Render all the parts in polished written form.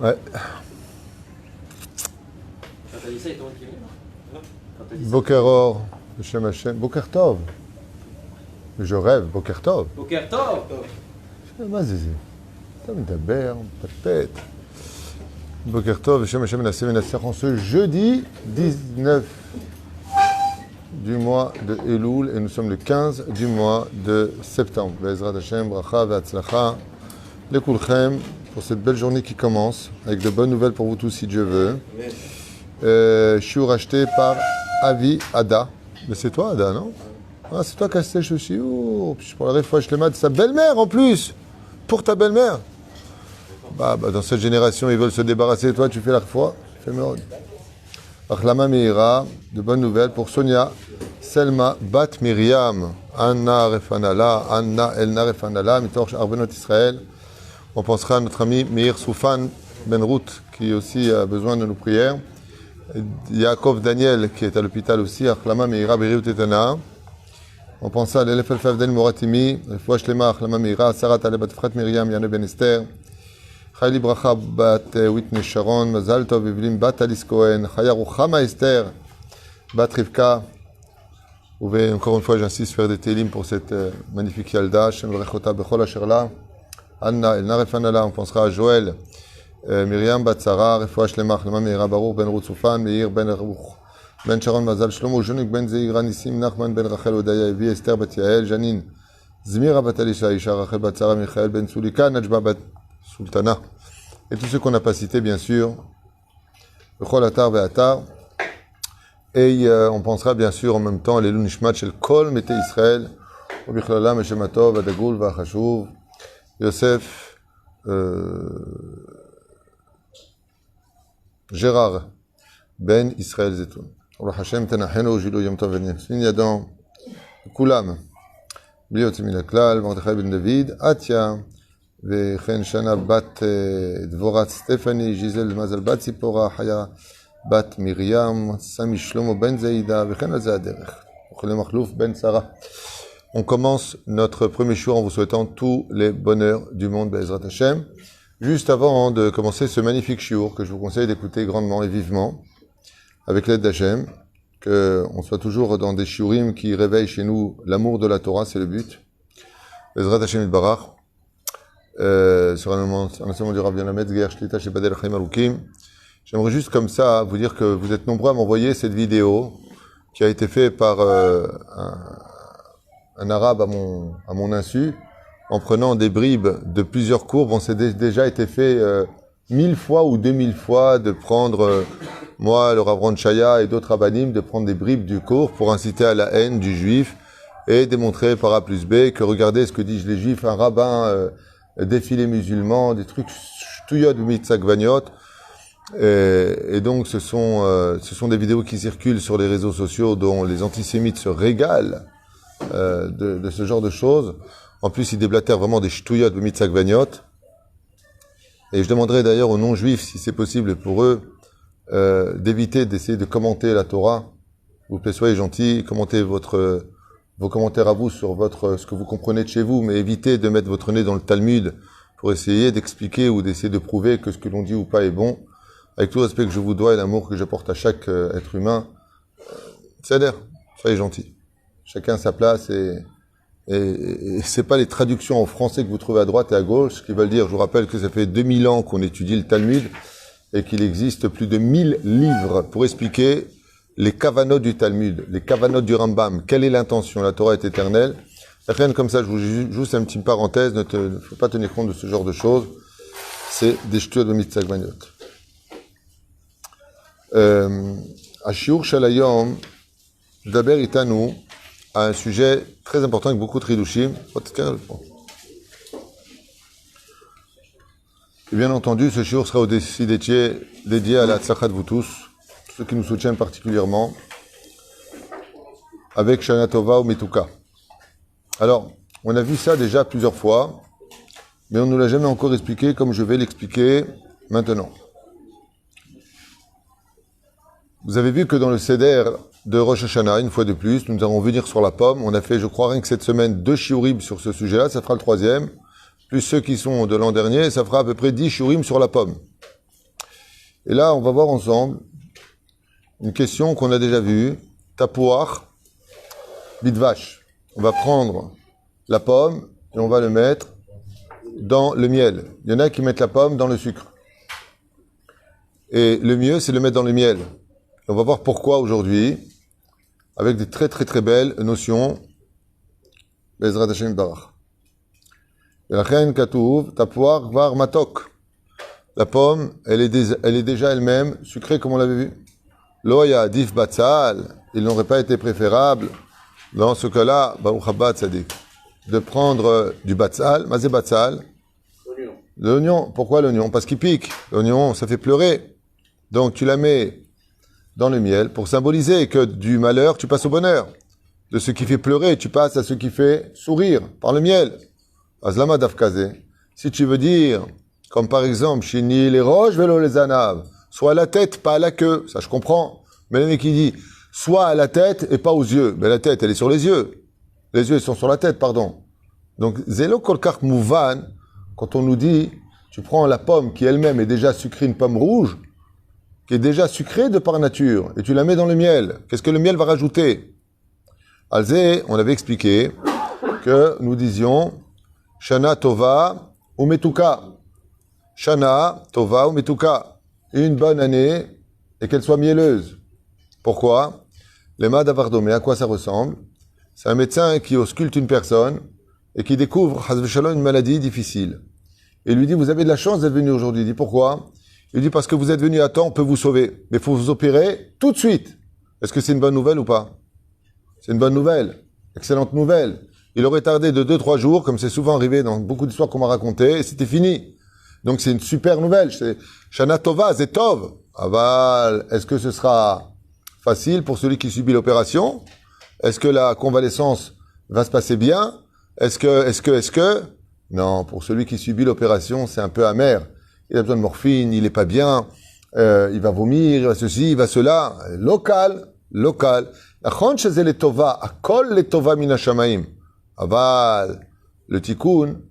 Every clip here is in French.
Ouais. Quand t'as dit ça, ils t'ont écrit. Quand t'as dit ça. Boker Or, Hashem Hashem. Boker Tov. Je rêve, Boker Tov. Boker Tov. מה זה זה? אתה מדבר, פטפט. בוקר טוב, Hashem Hashem מנסה מנצח en ce jeudi 19 du mois de Elul et nous sommes le 15 du mois de septembre. Be'ezrat Hashem, bracha ve'atzlacha lekulchem pour cette belle journée qui commence avec de bonnes nouvelles pour vous tous si Dieu veut. Shiur acheté par Avi Ada. Mais c'est toi Ada, non? Ah, c'est toi qui as acheté ce shiur. Puis pour la refouach lema de sa belle-mère en plus. Pour ta belle-mère. Bah, dans cette génération, ils veulent se débarrasser de toi, tu fais la foi. Fais merde. Achlama Meira, de bonnes nouvelles pour Sonia, Selma, Bat Miriam, Anna Refanala, Anna Elna Refanala, Mitorch Arbenot Israël. On pensera à notre ami Meir Soufan Benrout, qui aussi a besoin de nos prières. Yaakov Daniel, qui est à l'hôpital aussi, Achlama Meira, Beriut Etana. On pense à l'Elef El-Favden Moratimi, Refouach Lema, Achlama Meira, Sarah Taleh Bat Frat Miriam, Yane Ben Esther. Chayli Bracha Bat Whitney Sharon, Mazal Tov Evelyne Bat Alice Cohen, Chaya Ruchama Esther, Bat Rivka. Vous pouvez encore une fois, j'insiste, faire des télim pour cette magnifique Yalda, Shem Rechota Bechol Asherla, Anna Elna Refanala, on pensera à Joël, Myriam Bat Sarah, Refouach Lema, Achlama Meira, Baruch Ben Ruth Soufan, Meir Ben Ruch, Ben Sharon Mazal Shlomo, Jonik Ben Zeira Nissim, Nachman Ben Rachel Odaya Evi, Esther Bat Yael, Janine, Zmira Bat Alisha, Isha Rachel Bat Sarah, Michael Ben Sulika, Najba Bat Sultana, et tous ceux qu'on n'a pas cités, bien sûr, Bechol Atar Ve'atar, et on pensera bien sûr en même temps les Lunishmat Shel Kol Mete Israël, Ubichlala Meshematov, Adagul Vachashuv, Yosef, Gérard, Ben Israël Zetoun. Baruch Hashem Tenachenu, Jilou Yom Tov V'Nefsin Yadon, Kulam, bli yotze min haklal, Mordechai Ben David, Atia, וכן שנה בת דבורת סטפני, ז'יזל מזל בת ציפורה, חיה בת מרים, סמי שלמה בן זעידה, וכן על זה הדרך. אוכלי מחלוף בן שרה. On commence notre premier jour en vous souhaitant tous les bonheurs du monde, Be'ezrat Hashem. Juste avant de commencer ce magnifique shiur que je vous conseille d'écouter grandement et vivement, avec l'aide d'Hashem, qu'on soit toujours dans des shiurim qui réveillent chez nous l'amour de la Torah, c'est le but. Be'ezrat Hashem Yitbarach. Sur un enseignement du Rav Yonah Metzger, Shlita chez Badel Chaim Arukim. J'aimerais juste comme ça vous dire que vous êtes nombreux à m'envoyer cette vidéo qui a été faite par un arabe à mon insu, en prenant des bribes de plusieurs cours. Bon, c'est déjà été fait 1000 fois ou 2000 fois de prendre, moi, le Rav Ron Chaya et d'autres rabbanim, de prendre des bribes du cours pour inciter à la haine du juif et démontrer par A plus B que regardez ce que disent les juifs, un rabbin défilés musulmans, des trucs shtouyot mitzakvaniot. Et donc ce sont des vidéos qui circulent sur les réseaux sociaux dont les antisémites se régalent de ce genre de choses. En plus, ils déblatèrent vraiment des shtouyot mitzakvaniot. Et je demanderai d'ailleurs aux non-juifs, si c'est possible pour eux, d'éviter d'essayer de commenter la Torah. Vous plaît, soyez gentils, commentez vos commentaires à vous sur ce que vous comprenez de chez vous, mais évitez de mettre votre nez dans le Talmud pour essayer d'expliquer ou d'essayer de prouver que ce que l'on dit ou pas est bon. Avec tout le respect que je vous dois et l'amour que j'apporte à chaque être humain, c'est-à-dire, soyez gentils. Chacun à sa place et c'est pas les traductions en français que vous trouvez à droite et à gauche qui veulent dire, je vous rappelle que ça fait 2000 ans qu'on étudie le Talmud et qu'il existe plus de 1000 livres pour expliquer les kavanot du Talmud, les kavanot du Rambam, quelle est l'intention? La Torah est éternelle. Rien comme ça, je vous juste une petite parenthèse, ne faut pas tenir compte de ce genre de choses. C'est des shtuot de mitzakvaniot. À Shiur Shalayom, Daber Itanu a un sujet très important avec beaucoup de chidushim. Et bien entendu, ce shiur sera aussi dédié à la tzlachat de vous tous, ceux qui nous soutiennent particulièrement, avec Shana Tova ou Metuka. Alors, on a vu ça déjà plusieurs fois, mais on ne nous l'a jamais encore expliqué comme je vais l'expliquer maintenant. Vous avez vu que dans le Seder de Rosh Hashanah, une fois de plus, nous allons venir sur la pomme. On a fait, je crois, rien que cette semaine, 2 shiurim sur ce sujet-là, ça fera le 3e, plus ceux qui sont de l'an dernier, ça fera à peu près 10 shurim sur la pomme. Et là, on va voir ensemble une question qu'on a déjà vue. Tapouach, bidvash. On va prendre la pomme et on va le mettre dans le miel. Il y en a qui mettent la pomme dans le sucre. Et le mieux, c'est de le mettre dans le miel. Et on va voir pourquoi aujourd'hui, avec des très très très belles notions. Bezrat Hashem Barach. Lachen Katouv, Tapouach, Var Matok. La pomme, elle est déjà elle-même sucrée comme on l'avait vu. Loya, Dif Batzal, il n'aurait pas été préférable, dans ce cas-là, Baruch Haba Tzadik, de prendre du Batzal. Mazé Batzal. Oignon. L'oignon. Pourquoi l'oignon? Parce qu'il pique. L'oignon, ça fait pleurer. Donc tu la mets dans le miel pour symboliser que du malheur, tu passes au bonheur. De ce qui fait pleurer, tu passes à ce qui fait sourire par le miel. Azlama Dafkaze. Si tu veux dire, comme par exemple, Shini les roches, vélo les anaves, soit à la tête, pas à la queue. Ça, je comprends. Mais le mec qui dit, soit à la tête et pas aux yeux. Mais la tête, elle est sur les yeux. Les yeux, ils sont sur la tête, pardon. Donc, Zelo Kolkar Mouvan, quand on nous dit, tu prends la pomme qui elle-même est déjà sucrée, une pomme rouge, qui est déjà sucrée de par nature, et tu la mets dans le miel. Qu'est-ce que le miel va rajouter? Alzé, on avait expliqué que nous disions Shana Tova ou Metuka. Shana Tova ou Metuka. Une bonne année et qu'elle soit mielleuse. Pourquoi? Les mâts d'Avardomé, à quoi ça ressemble? C'est un médecin qui ausculte une personne et qui découvre, Hazve Shalom, une maladie difficile. Et il lui dit, vous avez de la chance d'être venu aujourd'hui. Il dit, pourquoi? Il dit, parce que vous êtes venu à temps, on peut vous sauver. Mais il faut vous opérer tout de suite. Est-ce que c'est une bonne nouvelle ou pas? C'est une bonne nouvelle. Excellente nouvelle. Il aurait tardé de 2-3 jours, comme c'est souvent arrivé dans beaucoup d'histoires qu'on m'a racontées, et c'était fini. Donc c'est une super nouvelle. C'est Shana Tova, Zetov. Aval, est-ce que ce sera facile pour celui qui subit l'opération? Est-ce que la convalescence va se passer bien? Est-ce que? Non, pour celui qui subit l'opération, c'est un peu amer. Il a besoin de morphine, il est pas bien, il va vomir, il va ceci, il va cela. Local. Nachon sheze letova, akol letova min hashamaim. Aval, le tikkun,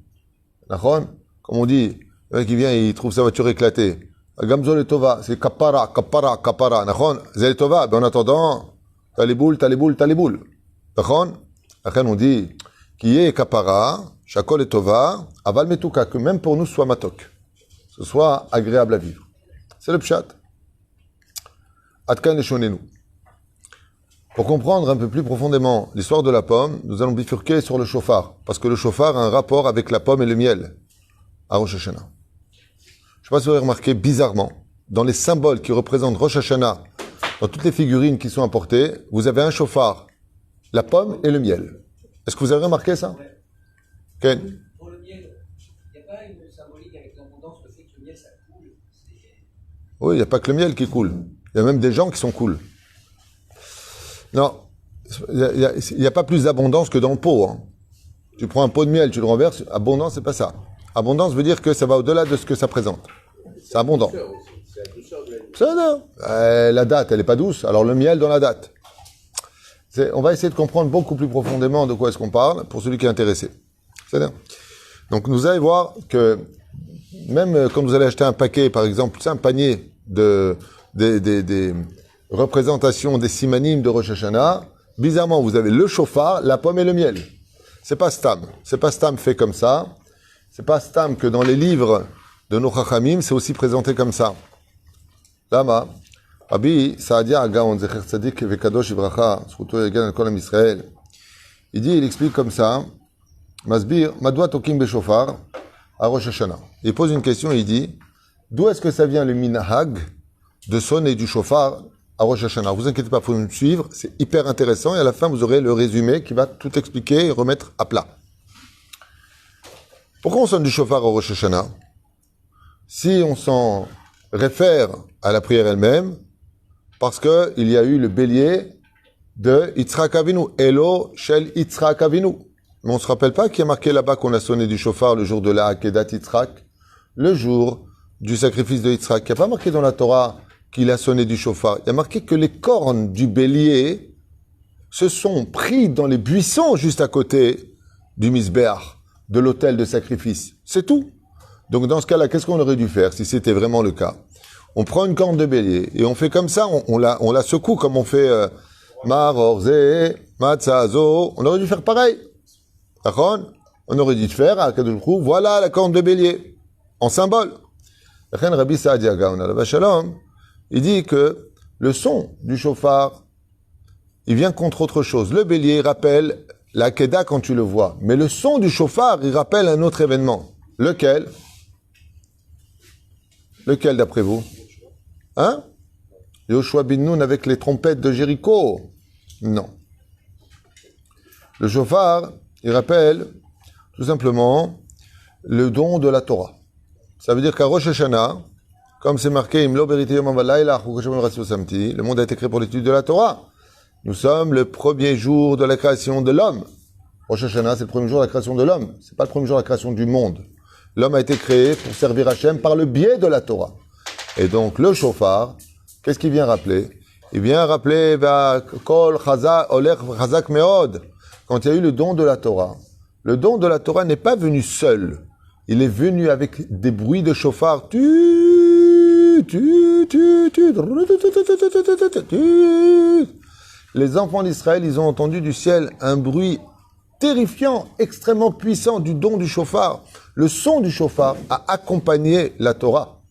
nachon, comme on dit, le mec qui vient, il trouve sa voiture éclatée. Gamzo letova, c'est kapara, nachon, ze letova, ben en attendant, t'as les boules. Nachon, nachon on dit, qui est kapara, shakol letova, aval metuka, que même pour nous soit matok. Ce soit agréable à vivre. C'est le pshat. Atkan Leshonenu. Pour comprendre un peu plus profondément l'histoire de la pomme, nous allons bifurquer sur le shofar. Parce que le shofar a un rapport avec la pomme et le miel. À Rosh Hashanah. Je ne sais pas si vous avez remarqué, bizarrement, dans les symboles qui représentent Rosh Hashanah, dans toutes les figurines qui sont apportées, vous avez un shofar, la pomme et le miel. Est-ce que vous avez remarqué ça? Ken? Pour le miel, il n'y a pas une symbolique avec l'abondance, le fait que le miel ça coule. Oui, il n'y a pas que le miel qui coule. Il y a même des gens qui sont cool. Non, il n'y a pas plus d'abondance que dans le pot. Hein. Tu prends un pot de miel, tu le renverses. Abondance, c'est pas ça. Abondance veut dire que ça va au-delà de ce que ça présente. C'est abondant. Ça, non. La date, elle n'est pas douce. Alors le miel dans la date. On va essayer de comprendre beaucoup plus profondément de quoi est-ce qu'on parle pour celui qui est intéressé. C'est-à-dire. Donc nous allons voir que même quand vous allez acheter un paquet, par exemple, c'est un panier des représentations des simanim de Rosh Hashanah, bizarrement, vous avez le shofar, la pomme et le miel. C'est pas stam. C'est pas stam fait comme ça. C'est pas stam que dans les livres de nos chachamim, c'est aussi présenté comme ça. Lama, Rabbi Saadia Agaon, Zecher Tzadik Vekadosh Ibracha, Zchuto Yagen Al Kol Am Yisrael. Il explique comme ça, Masbir, Madwa Tokim Beshofar, à Rosh Hashanah. Il pose une question et il dit, d'où est-ce que ça vient le minhag de sonner du shofar à Rosh Hashanah? Vous inquiétez pas, il faut me suivre, c'est hyper intéressant et à la fin vous aurez le résumé qui va tout expliquer et remettre à plat. Pourquoi on sonne du shofar à Rosh Hashanah? Si on s'en réfère à la prière elle-même, parce que il y a eu le bélier de Yitzhak Avinu, Elo Shel Yitzhak Avinu. Mais on ne se rappelle pas qu'il y a marqué là-bas qu'on a sonné du shofar le jour de la Akedat Yitzhak, le jour du sacrifice de Yitzhak. Il n'y a pas marqué dans la Torah qu'il a sonné du shofar. Il y a marqué que les cornes du bélier se sont pris dans les buissons juste à côté du Misbéach, de l'autel de sacrifice. C'est tout. Donc dans ce cas-là, qu'est-ce qu'on aurait dû faire si c'était vraiment le cas? On prend une corne de bélier et on fait comme ça, on la secoue comme on fait Marorze, Matzazo. On aurait dû faire pareil. D'accord? On aurait dû faire à Kadosh Baruch Hu, voilà la corne de bélier, en symbole. Rabbi Saadia Gaon alav shalom, il dit que le son du shofar, il vient contre autre chose. Le bélier rappelle la Keda quand tu le vois. Mais le son du shofar, il rappelle un autre événement. Lequel? Lequel d'après vous? Hein? Yoshua bin Nun avec les trompettes de Jéricho? Non. Le shofar, il rappelle tout simplement le don de la Torah. Ça veut dire qu'à Rosh Hashanah, comme c'est marqué, le monde a été créé pour l'étude de la Torah. Nous sommes le premier jour de la création de l'homme. Rosh Hashanah, c'est le premier jour de la création de l'homme. C'est pas le premier jour de la création du monde. L'homme a été créé pour servir Hachem par le biais de la Torah. Et donc, le shofar, qu'est-ce qu'il vient rappeler? Il vient rappeler, Kol Chazak Meod, quand il y a eu le don de la Torah. Le don de la Torah n'est pas venu seul. Il est venu avec des bruits de shofar. Les enfants d'Israël, ils ont entendu du ciel un bruit terrifiant, extrêmement puissant du don du shofar. Le son du shofar a accompagné la Torah.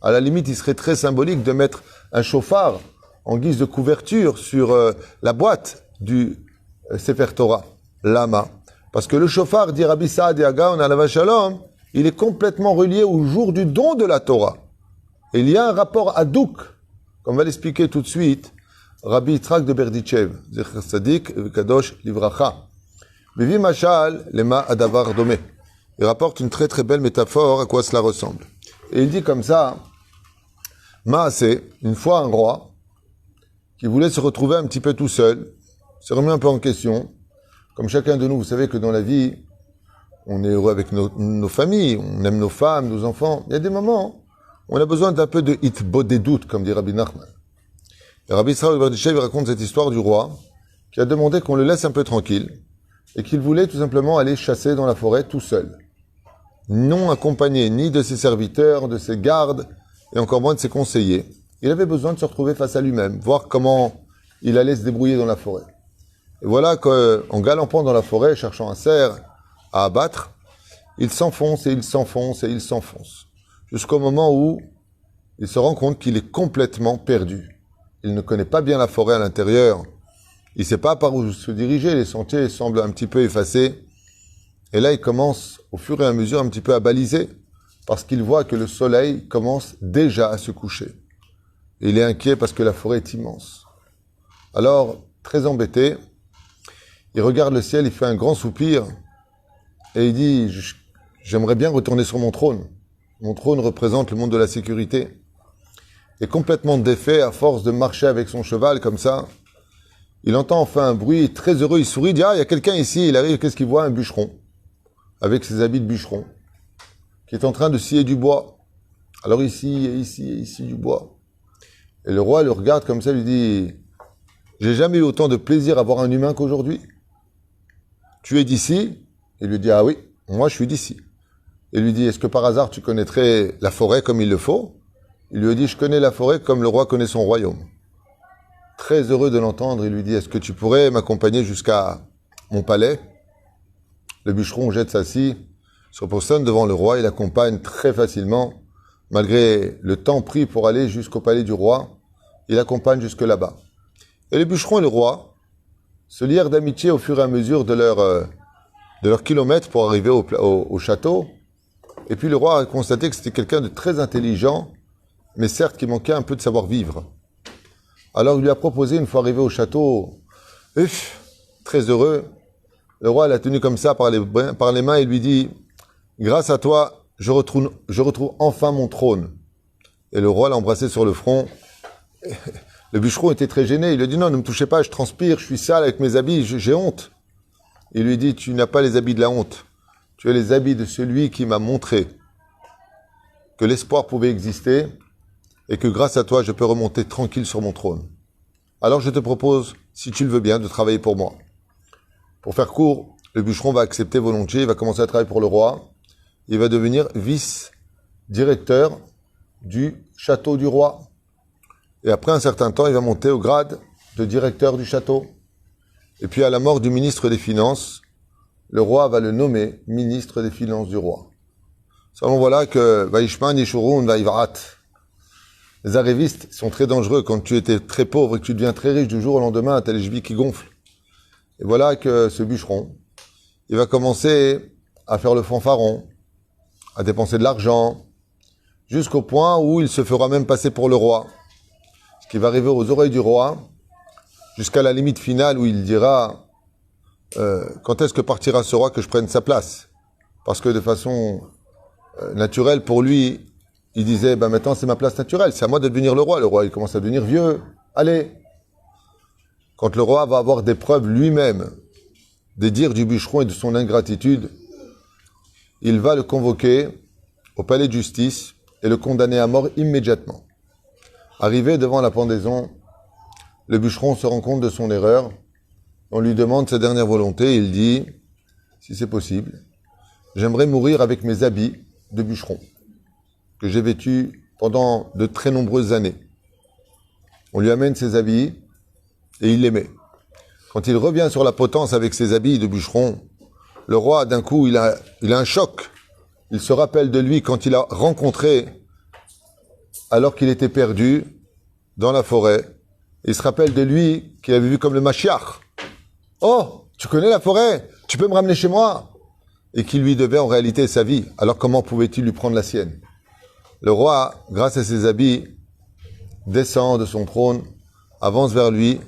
À la limite, il serait très symbolique de mettre un shofar en guise de couverture sur la boîte du Sefer Torah, Lama. Parce que le shofar, dit Rabbi Saadia Gaon alav shalom, il est complètement relié au jour du don de la Torah. Et il y a un rapport hadouk, comme va l'expliquer tout de suite, Rabbi Yitzhak de Berdichev, Zecher Tzadik Kadosh Livracha. Vivi Mashal, lema adavar domé. Il rapporte une très très belle métaphore à quoi cela ressemble. Et il dit comme ça, Maasé, une fois un roi, qui voulait se retrouver un petit peu tout seul, se remet un peu en question. Comme chacun de nous, vous savez que dans la vie, on est heureux avec nos familles, on aime nos femmes, nos enfants. Il y a des moments où on a besoin d'un peu de hitbod des doutes, comme dit Rabbi Nachman. Et Rabbi Israël Berdishev raconte cette histoire du roi qui a demandé qu'on le laisse un peu tranquille et qu'il voulait tout simplement aller chasser dans la forêt tout seul, non accompagné ni de ses serviteurs, de ses gardes et encore moins de ses conseillers. Il avait besoin de se retrouver face à lui-même, voir comment il allait se débrouiller dans la forêt. Et voilà qu'en galoppant dans la forêt, cherchant un cerf à abattre, il s'enfonce et il s'enfonce et il s'enfonce, jusqu'au moment où il se rend compte qu'il est complètement perdu. Il ne connaît pas bien la forêt à l'intérieur, il ne sait pas par où se diriger, les sentiers semblent un petit peu effacés, et là il commence au fur et à mesure un petit peu à baliser, parce qu'il voit que le soleil commence déjà à se coucher. Et il est inquiet parce que la forêt est immense. Alors, très embêté, il regarde le ciel, il fait un grand soupir, et il dit, j'aimerais bien retourner sur mon trône. Mon trône représente le monde de la sécurité. Et complètement défait, à force de marcher avec son cheval comme ça, il entend enfin un bruit, très heureux, il sourit, il dit, ah, il y a quelqu'un ici, il arrive, qu'est-ce qu'il voit? Un bûcheron, avec ses habits de bûcheron, qui est en train de scier du bois. Alors ici, et ici, et ici, du bois. Et le roi le regarde comme ça, lui dit, j'ai jamais eu autant de plaisir à voir un humain qu'aujourd'hui. Tu es d'ici? Il lui dit, ah oui, moi je suis d'ici. Il lui dit, est-ce que par hasard tu connaîtrais la forêt comme il le faut? Il lui dit, je connais la forêt comme le roi connaît son royaume. Très heureux de l'entendre, il lui dit, est-ce que tu pourrais m'accompagner jusqu'à mon palais? Le bûcheron jette sa scie, se positionne devant le roi, il l'accompagne très facilement, malgré le temps pris pour aller jusqu'au palais du roi, il accompagne jusque là-bas. Et le bûcheron et le roi se lièrent d'amitié au fur et à mesure de leurs kilomètres pour arriver au château. Et puis le roi a constaté que c'était quelqu'un de très intelligent, mais certes qui manquait un peu de savoir-vivre. Alors il lui a proposé, une fois arrivé au château, très heureux, le roi l'a tenu comme ça par les mains et lui dit, grâce à toi, je retrouve enfin mon trône. Et le roi l'a embrassé sur le front. Le bûcheron était très gêné. Il lui a dit, non, ne me touchez pas, je transpire, je suis sale avec mes habits, j'ai honte. Il lui dit, tu n'as pas les habits de la honte. Tu as les habits de celui qui m'a montré que l'espoir pouvait exister et que grâce à toi, je peux remonter tranquille sur mon trône. Alors je te propose, si tu le veux bien, de travailler pour moi. Pour faire court, le bûcheron va accepter volontiers, il va commencer à travailler pour le roi. Il va devenir vice-directeur du château du roi. Et après un certain temps, il va monter au grade de directeur du château. Et puis à la mort du ministre des Finances, le roi va le nommer ministre des Finances du roi. Seulement voilà que Vaishman Yeshurun Vaivarat. Les arrivistes sont très dangereux. Quand tu étais très pauvre et que tu deviens très riche du jour au lendemain, t'as les chevilles qui gonflent. Et voilà que ce bûcheron, il va commencer à faire le fanfaron, à dépenser de l'argent, jusqu'au point où il se fera même passer pour le roi. Ce qui va arriver aux oreilles du roi, jusqu'à la limite finale où il dira quand est-ce que partira ce roi que je prenne sa place? Parce que de façon naturelle pour lui, il disait maintenant c'est ma place naturelle, c'est à moi de devenir le roi. Le roi il commence à devenir vieux, allez. Quand le roi va avoir des preuves lui-même des dires du bûcheron et de son ingratitude, il va le convoquer au palais de justice et le condamner à mort immédiatement. Arrivé devant la pendaison, le bûcheron se rend compte de son erreur. On lui demande sa dernière volonté. Il dit, si c'est possible, j'aimerais mourir avec mes habits de bûcheron que j'ai vêtus pendant de très nombreuses années. On lui amène ses habits et il les met. Quand il revient sur la potence avec ses habits de bûcheron, le roi, d'un coup, il a un choc. Il se rappelle de lui quand il a rencontré, alors qu'il était perdu dans la forêt. Il se rappelle de lui qu'il avait vu comme le Mashiach. Oh, tu connais la forêt? Tu peux me ramener chez moi? Et qui lui devait en réalité sa vie. Alors comment pouvait-il lui prendre la sienne? Le roi, grâce à ses habits, descend de son trône, avance vers lui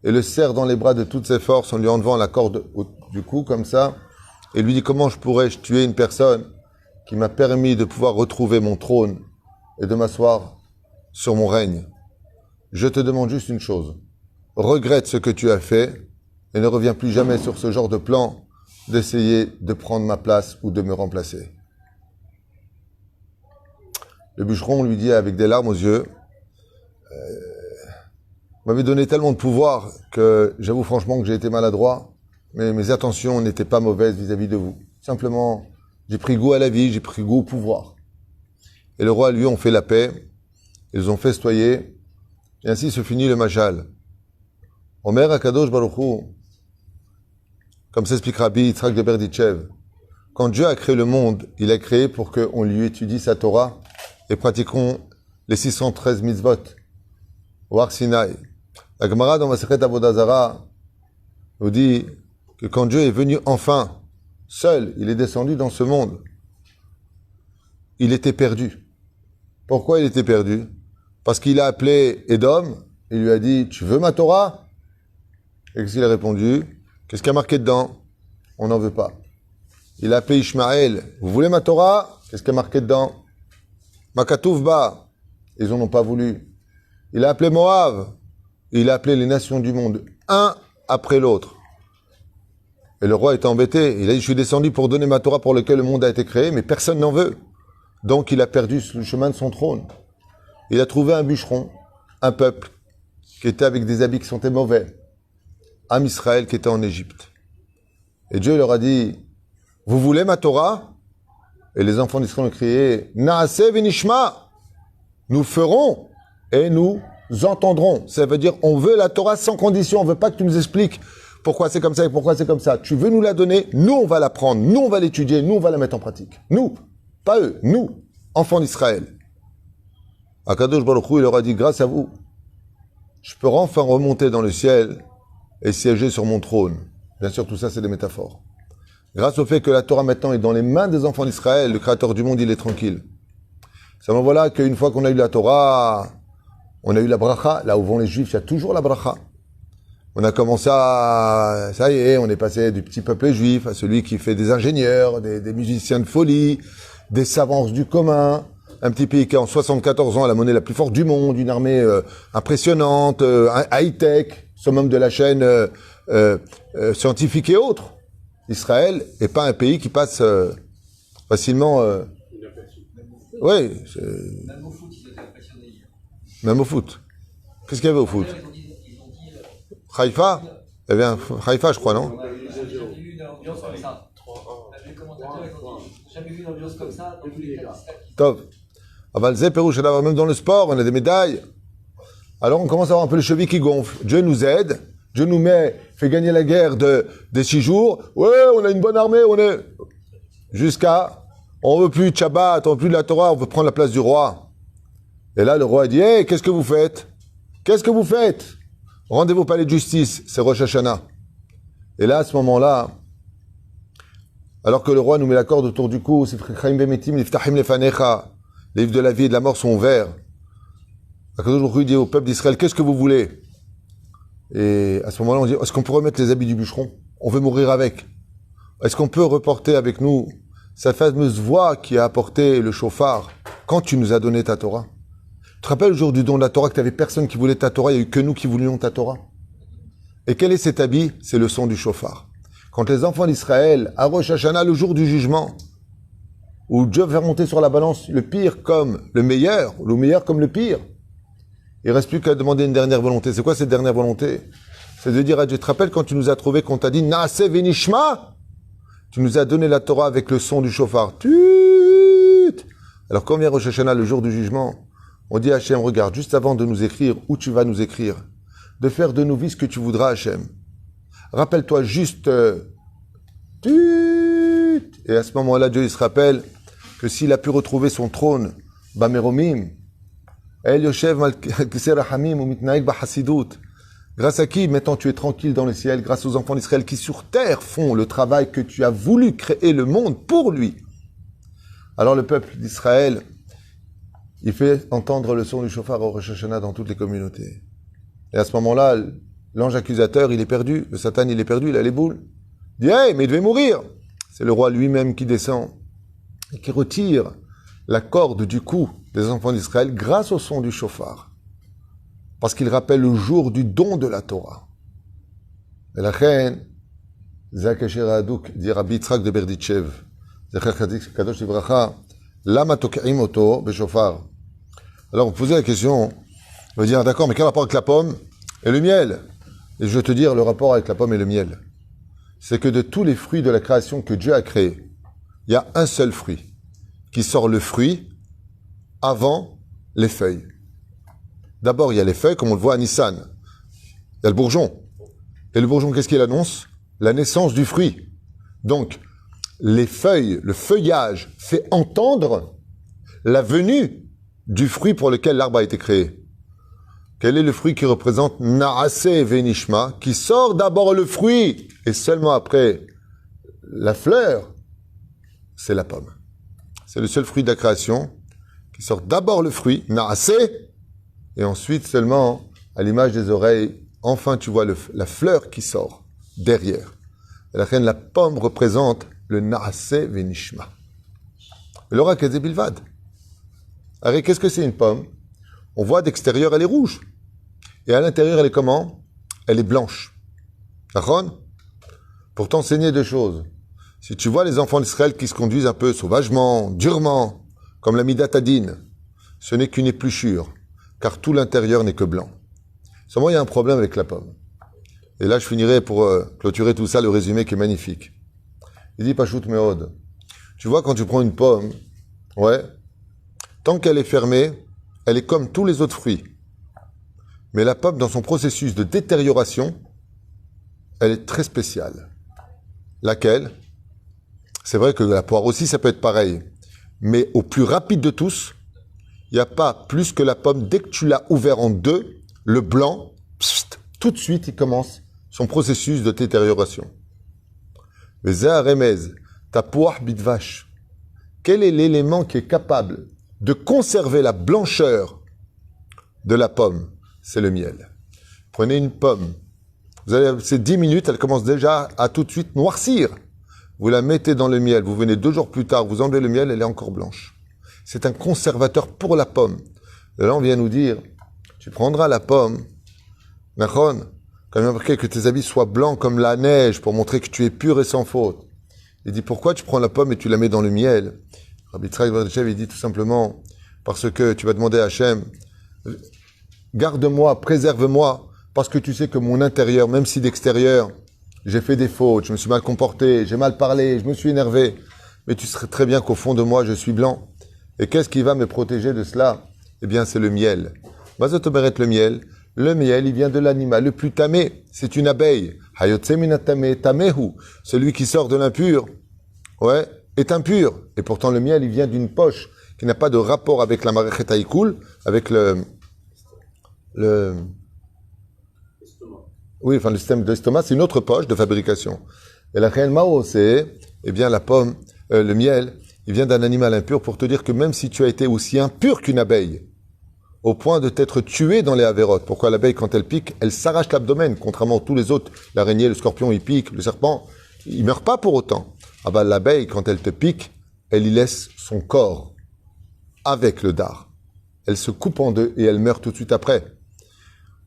et le serre dans les bras de toutes ses forces en lui enlevant la corde du cou comme ça et lui dit comment je pourrais-je tuer une personne qui m'a permis de pouvoir retrouver mon trône et de m'asseoir sur mon règne. Je te demande juste une chose. Regrette ce que tu as fait et ne reviens plus jamais sur ce genre de plan d'essayer de prendre ma place ou de me remplacer. Le bûcheron lui dit avec des larmes aux yeux, vous m'avez donné tellement de pouvoir que j'avoue franchement que j'ai été maladroit, mais mes intentions n'étaient pas mauvaises vis-à-vis de vous. Simplement, j'ai pris goût à la vie, j'ai pris goût au pouvoir. Et le roi, lui, ont fait la paix, ils ont festoyé, et ainsi se finit le Majal. Omer Akadosh Baruch Hu, comme s'explique Rabbi Yitzhak de Berditchev, quand Dieu a créé le monde, il a créé pour qu'on lui étudie sa Torah et pratiquons les 613 mitzvot au Har Sinaï. La Gemara dans Masechet Avodah Zarah nous dit que quand Dieu est venu enfin, seul, il est descendu dans ce monde, il était perdu. Pourquoi il était perdu? Parce qu'il a appelé Édom, il lui a dit, tu veux ma Torah? Et qu'est-ce qu'il a répondu? Qu'est-ce qu'il y a marqué dedans? On n'en veut pas. Il a appelé Ishmaël, vous voulez ma Torah? Qu'est-ce qu'il y a marqué dedans? Makatouf ba, ils n'en ont pas voulu. Il a appelé Moab, il a appelé les nations du monde, un après l'autre. Et le roi était embêté. Il a dit, je suis descendu pour donner ma Torah pour laquelle le monde a été créé, mais personne n'en veut. Donc il a perdu le chemin de son trône. Il a trouvé un bûcheron, un peuple, qui était avec des habits qui sentaient mauvais. Am Israël qui était en Égypte. Et Dieu leur a dit, vous voulez ma Torah? Et les enfants d'Israël ont crié, Naaseh v'nishma, nous ferons et nous entendrons. Ça veut dire, on veut la Torah sans condition. On veut pas que tu nous expliques pourquoi c'est comme ça et pourquoi c'est comme ça. Tu veux nous la donner, nous on va la prendre, nous on va l'étudier, nous on va la mettre en pratique. Nous, pas eux, nous, enfants d'Israël. Akadosh Baruch Hu, il leur a dit, grâce à vous, je peux enfin remonter dans le ciel et siéger sur mon trône. Bien sûr, tout ça, c'est des métaphores. Grâce au fait que la Torah maintenant est dans les mains des enfants d'Israël, le Créateur du monde, il est tranquille. Seulement voilà qu'une fois qu'on a eu la Torah, on a eu la bracha. Là où vont les Juifs, il y a toujours la bracha. On a commencé à... Ça y est, on est passé du petit peuple juif à celui qui fait des ingénieurs, des musiciens de folie, des savants du commun. Un petit pays qui en 74 ans a la monnaie la plus forte du monde, une armée impressionnante, high-tech, summum de la chaîne scientifique et autres. Israël n'est pas un pays qui passe facilement... Oui. Même au foot, ils étaient impressionnés hier. Même au foot. Qu'est-ce qu'il y avait au foot? Ils ont dit Haïfa? Elle vient Haïfa, je crois, non? On n'a jamais eu d'ambiance comme ça. Les commentateurs, ils ont dit, jamais vu d'ambiance comme ça dans tous les cas. Top. Avalzé, Pérou, même dans le sport, on a des médailles. Alors on commence à avoir un peu le cheville qui gonfle. Dieu nous aide, Dieu nous fait gagner la guerre des 6 jours. Ouais, on a une bonne armée, jusqu'à, on veut plus de Shabbat, on veut plus de la Torah, on veut prendre la place du roi. Et là, le roi dit, hey, qu'est-ce que vous faites? Qu'est-ce que vous faites? Rendez-vous au palais de justice, c'est Rosh Hashanah. Et là, à ce moment-là, alors que le roi nous met la corde autour du cou, les livres de la vie et de la mort sont ouverts. Akadosh Baruch Hu dit au peuple d'Israël, qu'est-ce que vous voulez? Et à ce moment-là, on dit, est-ce qu'on peut remettre les habits du bûcheron? On veut mourir avec. Est-ce qu'on peut reporter avec nous cette fameuse voix qui a apporté le chauffard quand tu nous as donné ta Torah? Tu te rappelles le jour du don de la Torah que tu n'avais personne qui voulait ta Torah, il n'y a eu que nous qui voulions ta Torah? Et quel est cet habit? C'est le son du chauffard. Quand les enfants d'Israël, à Rosh Hashanah, le jour du jugement, où Dieu fait monter sur la balance le pire comme le meilleur, ou le meilleur comme le pire, il ne reste plus qu'à demander une dernière volonté. C'est quoi cette dernière volonté? C'est de dire à Dieu, tu te rappelles quand tu nous as trouvé, qu'on t'a dit, Naase Venishma? Tu nous as donné la Torah avec le son du chauffard. Tut. Alors quand vient Rosh Hashanah, le jour du jugement, on dit à Hachem, regarde, juste avant de nous écrire où tu vas nous écrire, de faire de nos vies ce que tu voudras, Hachem. Rappelle-toi juste, et à ce moment-là, Dieu il se rappelle que s'il a pu retrouver son trône, Bameromim, El Yoshev Malkiserahamim ou Mitnaik Bahasidut, grâce à qui maintenant tu es tranquille dans le ciel, grâce aux enfants d'Israël qui sur terre font le travail que tu as voulu créer le monde pour lui. Alors le peuple d'Israël, il fait entendre le son du chauffard au Rosh Hashanah dans toutes les communautés. Et à ce moment-là, l'ange accusateur, il est perdu, le Satan, il est perdu, il a les boules. Il dit, hey, mais il devait mourir. C'est le roi lui-même qui descend et qui retire la corde du cou des enfants d'Israël grâce au son du chauffard. Parce qu'il rappelle le jour du don de la Torah. Et la reine, Zakasher Hadouk, dit Rabbi Yitzhak de Berditchev, Zecher Kadosh Livracha, Lama Tok'im Oto Beshofar. Alors, vous posez la question, on va dire, d'accord, mais quel rapport avec la pomme et le miel? Et je vais te dire le rapport avec la pomme et le miel. C'est que de tous les fruits de la création que Dieu a créés, il y a un seul fruit qui sort le fruit avant les feuilles. D'abord, il y a les feuilles, comme on le voit à Nissan. Il y a le bourgeon. Et le bourgeon, qu'est-ce qu'il annonce? La naissance du fruit. Donc, les feuilles, le feuillage fait entendre la venue du fruit pour lequel l'arbre a été créé. Quel est le fruit qui représente Naase Venishma, qui sort d'abord le fruit et seulement après la fleur? C'est la pomme. C'est le seul fruit de la création qui sort d'abord le fruit, Naase, et ensuite seulement, à l'image des oreilles, enfin tu vois la fleur qui sort derrière. Et la pomme représente le Naase Venishma. L'aura Bilvad. Alors, qu'est-ce que c'est une pomme? On voit d'extérieur, elle est rouge. Et à l'intérieur, elle est comment? Elle est blanche. D'accord? Pour t'enseigner deux choses. Si tu vois les enfants d'Israël qui se conduisent un peu sauvagement, durement, comme la Midatadine, ce n'est qu'une épluchure, car tout l'intérieur n'est que blanc. Seulement, il y a un problème avec la pomme. Et là, je finirai pour clôturer tout ça, le résumé qui est magnifique. Il dit Pachout Meod. Tu vois, quand tu prends une pomme, ouais, tant qu'elle est fermée, elle est comme tous les autres fruits. Mais la pomme, dans son processus de détérioration, elle est très spéciale. Laquelle? C'est vrai que la poire aussi, ça peut être pareil. Mais au plus rapide de tous, il n'y a pas plus que la pomme. Dès que tu l'as ouvert en deux, le blanc, pssst, tout de suite, il commence son processus de détérioration. Remez, ta poire bitvache. Quel est l'élément qui est capable de conserver la blancheur de la pomme? C'est le miel. Prenez une pomme. Vous allez, c'est 10 minutes, elle commence déjà à tout de suite noircir. Vous la mettez dans le miel, vous venez 2 jours plus tard, vous enlevez le miel, elle est encore blanche. C'est un conservateur pour la pomme. Et là, on vient nous dire, tu prendras la pomme, Nachon, quand même marqué que tes habits soient blancs comme la neige pour montrer que tu es pur et sans faute. Il dit, pourquoi tu prends la pomme et tu la mets dans le miel? Rabbi Yitzhak il dit tout simplement, parce que tu vas demander à Hachem, garde-moi, préserve-moi, parce que tu sais que mon intérieur, même si d'extérieur, j'ai fait des fautes, je me suis mal comporté, j'ai mal parlé, je me suis énervé, mais tu sais très bien qu'au fond de moi, je suis blanc. Et qu'est-ce qui va me protéger de cela? Eh bien, c'est le miel. Mazotoberet, le miel. Le miel, il vient de l'animal le plus tamé. C'est une abeille. Hayotse minatame tamehu. Celui qui sort de l'impur, ouais, est impur. Et pourtant, le miel, il vient d'une poche qui n'a pas de rapport avec la marechet haïkoul, avec le oui, enfin, le système de l'estomac, c'est une autre poche de fabrication. Et la reine Mao, c'est, eh bien, la pomme, le miel, il vient d'un animal impur pour te dire que même si tu as été aussi impur qu'une abeille, au point de t'être tué dans les avérotes. Pourquoi l'abeille, quand elle pique, elle s'arrache l'abdomen, contrairement à tous les autres. L'araignée, le scorpion, il pique, le serpent, il meurt pas pour autant. Ah bah, l'abeille, quand elle te pique, elle y laisse son corps avec le dard. Elle se coupe en deux et elle meurt tout de suite après.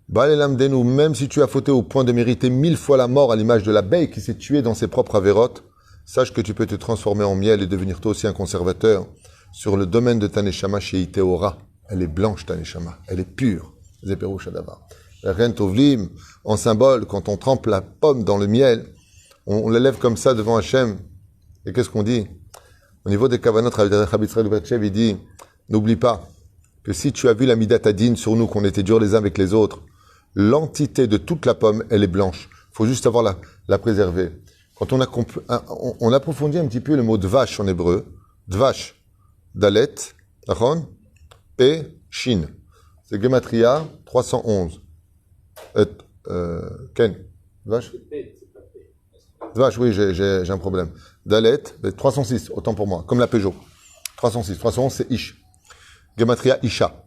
Balelamdenu, même si tu as fauté au point de mériter 1000 fois la mort à l'image de l'abeille qui s'est tuée dans ses propres avérotes, sache que tu peux te transformer en miel et devenir toi aussi un conservateur sur le domaine de ta neshama chez Iteora. Elle est blanche, ta neshama. Elle est pure. Zeperu Shadavar. La reine Tovlim, en symbole, quand on trempe la pomme dans le miel, on l'élève comme ça devant Hachem. Et qu'est-ce qu'on dit? Au niveau des kavanot, Rabbi Israël Berchev, il dit, n'oublie pas que si tu as vu la midat adin sur nous, qu'on était durs les uns avec les autres, l'entité de toute la pomme, elle est blanche. Il faut juste savoir la préserver. Quand on approfondit un petit peu le mot dvash en hébreu, dvash, dalet, nachon, P, Shin. C'est Gematria 311. Ken, Dvash? Dvash, oui, j'ai un problème. Dalet, 306, autant pour moi, comme la Peugeot. 306, 311, c'est Ish. Gematria Isha.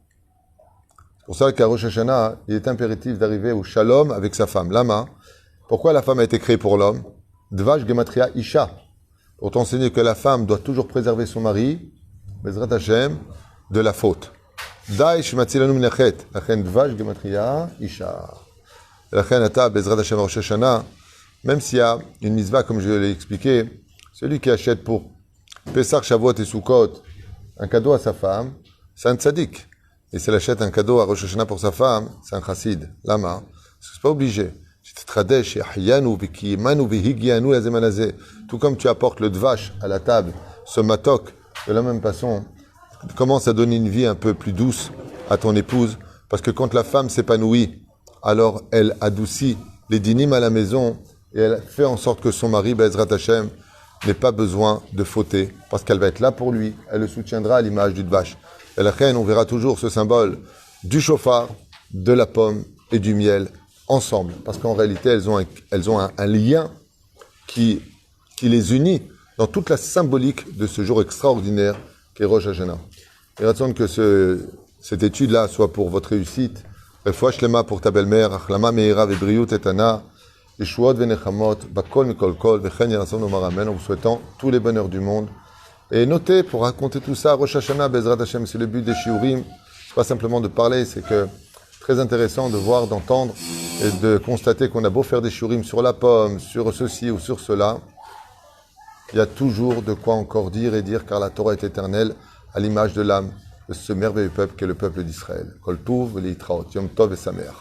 C'est pour ça qu'à Rosh Hashanah, il est impératif d'arriver au Shalom avec sa femme. Lama, pourquoi la femme a été créée pour l'homme? Dvash, Gematria Isha. Pour t'enseigner que la femme doit toujours préserver son mari, Bezrat Hashem, de la faute. Daesh matzilanu minachet. Lachen dvash gematria isha. Lachen ata bezrat Hashem Rosh Hashanah. Même s'il y a une mitzvah, comme je l'ai expliqué, celui qui achète pour Pesach, Shavuot et Sukkot un cadeau à sa femme, c'est un tzaddik. Et s'il achète un cadeau à Rosh Hashanah pour sa femme, c'est un chassid. Lama. C'est pas obligé. Tout comme tu apportes le dvash à la table, ce matok, de la même façon, commence à donner une vie un peu plus douce à ton épouse, parce que quand la femme s'épanouit, alors elle adoucit les dynimes à la maison et elle fait en sorte que son mari, Bezrat Hashem, n'ait pas besoin de fauter, parce qu'elle va être là pour lui, elle le soutiendra à l'image du dvash. Et la reine, on verra toujours ce symbole du chauffard, de la pomme et du miel ensemble, parce qu'en réalité, elles ont un lien qui les unit dans toute la symbolique de ce jour extraordinaire qu'est Rosh Hashanah. Et attendre que cette étude-là soit pour votre réussite. Refouach lema pour ta belle-mère, achlama meira vebriut etana, yeshuot venechamot, bakol mikol kol, vechen yarason nomar amen, en vous souhaitant tous les bonheurs du monde. Et notez, pour raconter tout ça, Rosh Hashanah, Bezrat Hashem, c'est le but des shiurim. C'est pas simplement de parler, c'est que très intéressant de voir, d'entendre et de constater qu'on a beau faire des shiurim sur la pomme, sur ceci ou sur cela, il y a toujours de quoi encore dire et dire, car la Torah est éternelle, à l'image de l'âme de ce merveilleux peuple qu'est le peuple d'Israël. Kol Tuv, Leitraot, Yom Tov et Sameach.